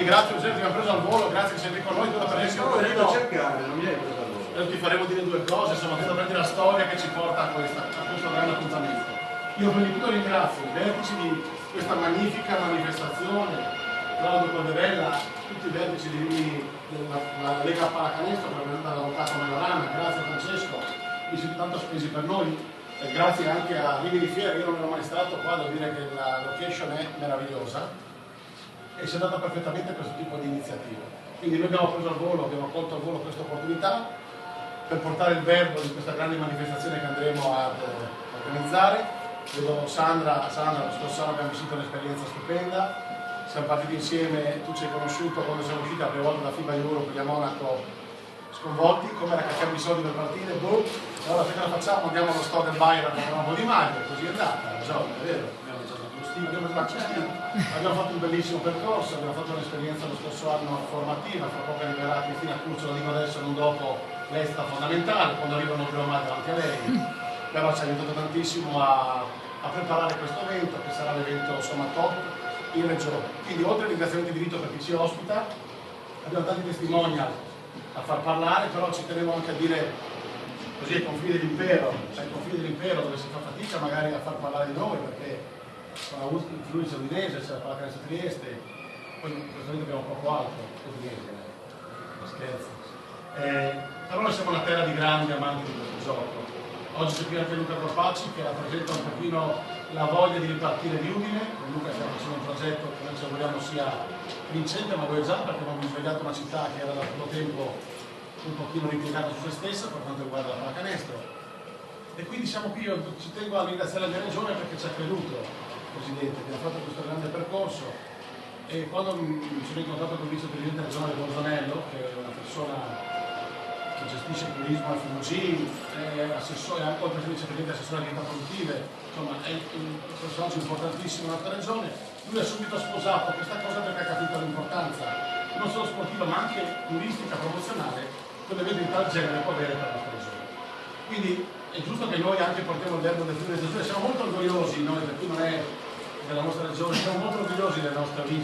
ringrazio che ti abbiamo preso al volo, grazie che sei qui con noi, tu per essere a cercare, non mi hai preso al volo. Adesso ti faremo dire due cose, insomma, tu prendi la storia che ci porta a questo grande appuntamento. Io per di tutto ringrazio i vertici di questa magnifica manifestazione, Claudio Cordevella, tutti i vertici della Lega Pallacanestro, rappresentata dall'avvocato Majorana, grazie Francesco, mi siete tanto spesi per noi, e grazie anche a Rimini Fiera, io non ero mai stato qua, devo dire che la location è meravigliosa e si è data perfettamente questo tipo di iniziativa. Quindi noi abbiamo preso al volo, abbiamo colto al volo questa opportunità per portare il verbo di questa grande manifestazione che andremo ad organizzare. Vedo Sandra, lo scorso anno abbiamo vissuto un'esperienza stupenda, siamo partiti insieme, tu ci hai conosciuto quando siamo usciti la prima volta da FIBA Europe a Monaco, sconvolti, come era che abbiamo i soldi per partire, boh, allora se ce la facciamo andiamo allo store del Bayern a comprare un po' di maglie, così è andata, è vero, abbiamo fatto un bellissimo percorso, abbiamo fatto un'esperienza lo scorso anno formativa, fra poco arriverà Cristina Curcio, lo dico adesso, non dopo, lei è stata fondamentale, quando arrivano prima mai davanti a lei, però ci ha aiutato tantissimo a preparare questo evento, che sarà l'evento insomma top in regione. Quindi oltre al ringraziamento di diritto per chi ci ospita, abbiamo tanti testimonial a far parlare, però ci tenevo anche a dire così ai confini dell'impero, dove si fa fatica magari a far parlare di noi, perché con la influenza udinese, c'è la Pallacanestro Trieste, poi questo abbiamo poco altro, udinese, scherzo. Però noi siamo una terra di grandi amanti di questo gioco. Oggi c'è qui anche Luca Corpacci che rappresenta un pochino la voglia di ripartire di Udine. Con Luca stiamo facendo un progetto che noi ci auguriamo sia vincente, ma voi già, perché abbiamo risvegliato una città che era da tutto tempo un pochino ripiegata su se stessa per quanto riguarda la pallacanestro. E quindi siamo qui, io ci tengo a ringraziare la mia regione perché ci ha creduto, Presidente, che ha fatto questo grande percorso. E quando mi sono incontrato con il vicepresidente regionale Bolzonello, che è una persona che gestisce il turismo al FUG, assessore, anche oltre che vicepresidente assessore alle attività produttive, insomma è un personaggio importantissimo nella nostra regione. Lui ha subito sposato questa cosa perché ha capito l'importanza non solo sportiva ma anche turistica, promozionale, che un evento di tal genere può avere per la nostra regione. Quindi è giusto che noi anche portiamo il verbo del Friuli, siamo molto orgogliosi noi, per cui non è della nostra regione, siamo molto orgogliosi della nostra vincita.